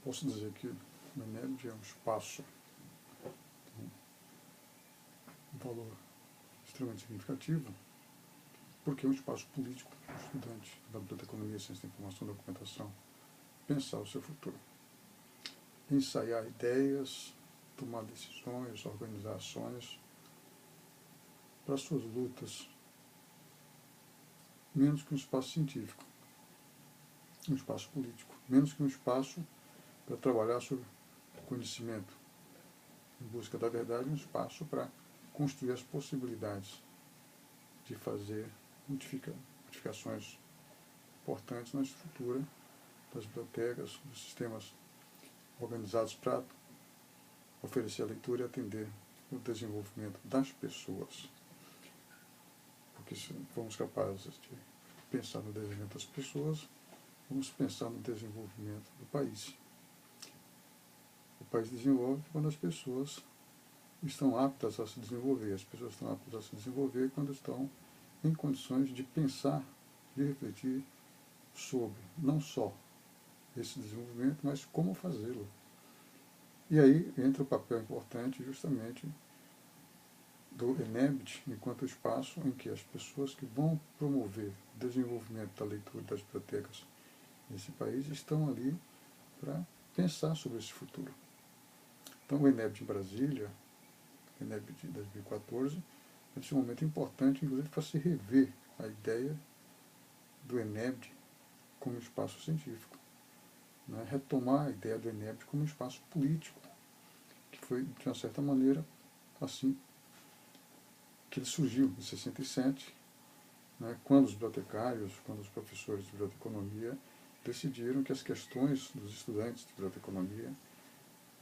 Posso dizer que o ENEBD é um espaço com um valor extremamente significativo, porque é um espaço político para o estudante da Biblioteconomia, Ciência da Informação e Documentação pensar o seu futuro, ensaiar ideias, tomar decisões, organizar ações para suas lutas, menos que um espaço científico, um espaço político, menos que um espaço para trabalhar sobre conhecimento em busca da verdade, um espaço para construir as possibilidades de fazer modificações importantes na estrutura das bibliotecas, dos sistemas organizados para oferecer a leitura e atender o desenvolvimento das pessoas. Porque se formos capazes de pensar no desenvolvimento das pessoas, vamos pensar no desenvolvimento do país. O país desenvolve quando as pessoas estão aptas a se desenvolver. As pessoas estão aptas a se desenvolver quando estão em condições de pensar, de refletir sobre não só esse desenvolvimento, mas como fazê-lo. E aí entra o papel importante justamente do ENEBD enquanto espaço em que as pessoas que vão promover o desenvolvimento da leitura das bibliotecas nesse país estão ali para pensar sobre esse futuro. Então o ENEBD em Brasília, o ENEBD de 2014, é um momento importante, inclusive, para se rever a ideia do ENEBD como espaço científico. Né? Retomar a ideia do ENEBD como espaço político, que foi, de uma certa maneira, assim que ele surgiu em 67, né, quando os bibliotecários, quando os professores de biblioteconomia decidiram que as questões dos estudantes de biblioteconomia,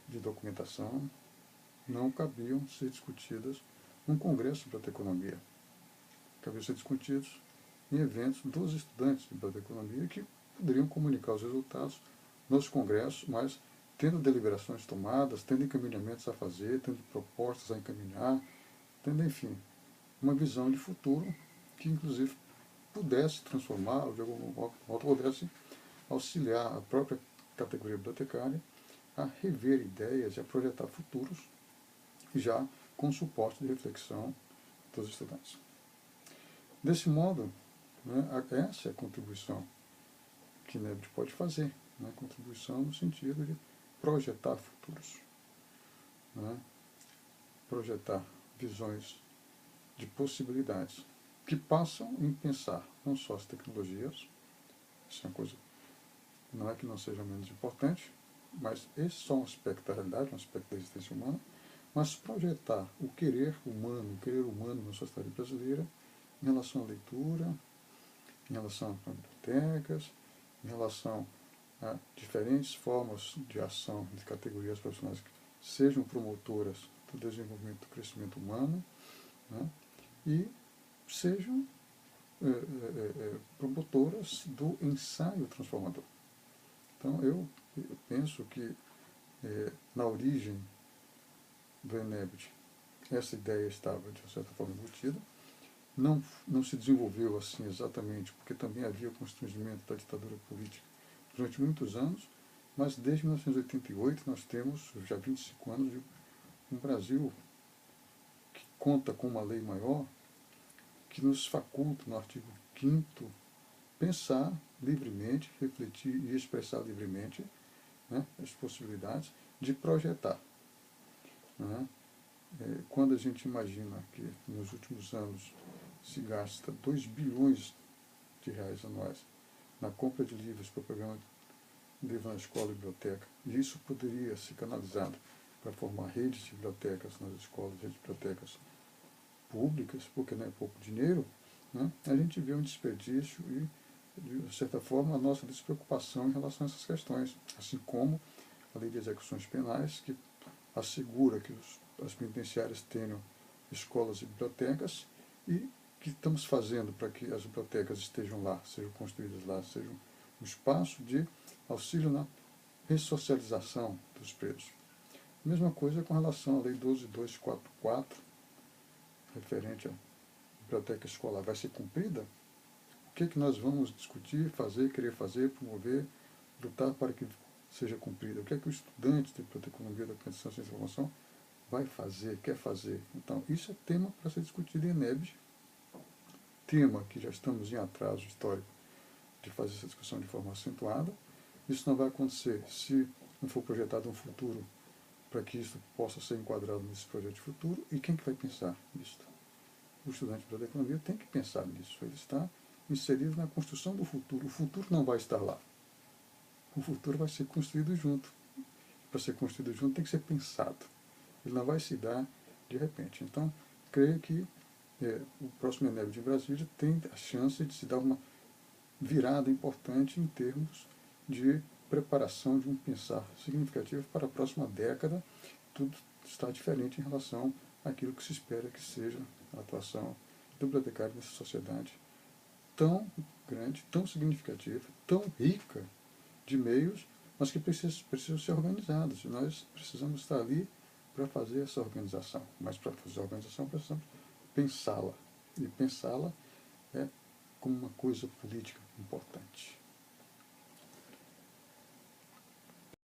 de documentação, não cabiam ser discutidas num congresso de biblioteconomia. Cabiam ser discutidos em eventos dos estudantes de biblioteconomia que poderiam comunicar os resultados nos congressos, mas tendo deliberações tomadas, tendo encaminhamentos a fazer, tendo propostas a encaminhar, tendo, enfim, uma visão de futuro que, inclusive, pudesse transformar, ou de algum modo pudesse auxiliar a própria categoria bibliotecária a rever ideias e a projetar futuros, já com suporte de reflexão dos estudantes. Desse modo, né, essa é a contribuição que o ENEBD pode fazer, né, contribuição no sentido de projetar futuros, né, projetar visões de possibilidades que passam em pensar não só as tecnologias, isso é uma coisa, não é que não seja menos importante, mas esse é só um aspecto da realidade, um aspecto da existência humana, mas projetar o querer humano na sociedade brasileira em relação à leitura, em relação a bibliotecas, em relação a diferentes formas de ação de categorias profissionais que sejam promotoras do desenvolvimento do crescimento humano, né, e sejam promotoras do ensaio transformador. Então, eu penso que na origem do ENEBD, essa ideia estava, de certa forma, embutida. Não se desenvolveu assim exatamente, porque também havia o constrangimento da ditadura política durante muitos anos, mas desde 1988 nós temos, já 25 anos, um Brasil que conta com uma lei maior que nos faculta, no artigo 5º, pensar livremente, refletir e expressar livremente, né, as possibilidades de projetar. Né? Quando a gente imagina que nos últimos anos se gasta 2 bilhões de reais anuais na compra de livros para o programa Livro na Escola e Biblioteca, e isso poderia ser canalizado para formar redes de bibliotecas nas escolas, redes de bibliotecas públicas, porque não é pouco dinheiro, né, a gente vê um desperdício e, de certa forma, a nossa despreocupação em relação a essas questões, assim como a lei de execuções penais, que assegura que as penitenciárias tenham escolas e bibliotecas, e que estamos fazendo para que as bibliotecas estejam lá, sejam construídas lá, sejam um espaço de auxílio na ressocialização dos presos. Mesma coisa com relação à Lei 12.244, referente à biblioteca escolar. Vai ser cumprida? O que nós vamos discutir, fazer, querer fazer, promover, lutar para que seja cumprida, o que é que o estudante de biblioteconomia da Ciência da Informação vai fazer, quer fazer. Então, isso é tema para ser discutido em ENEB, tema que já estamos em atraso histórico de fazer essa discussão de forma acentuada. Isso não vai acontecer se não for projetado um futuro para que isso possa ser enquadrado nesse projeto de futuro. E quem que vai pensar nisso? O estudante de economia tem que pensar nisso. Ele está inserido na construção do futuro. O futuro não vai estar lá. O futuro vai ser construído junto. Para ser construído junto tem que ser pensado. Ele não vai se dar de repente. Então, creio que o próximo ENEB de Brasília tem a chance de se dar uma virada importante em termos de preparação de um pensar significativo para a próxima década. Tudo está diferente em relação àquilo que se espera que seja a atuação do bibliotecário nessa sociedade tão grande, tão significativa, tão rica de meios, mas que precisam ser organizados. E nós precisamos estar ali para fazer essa organização. Mas para fazer a organização precisamos pensá-la. E pensá-la é como uma coisa política importante.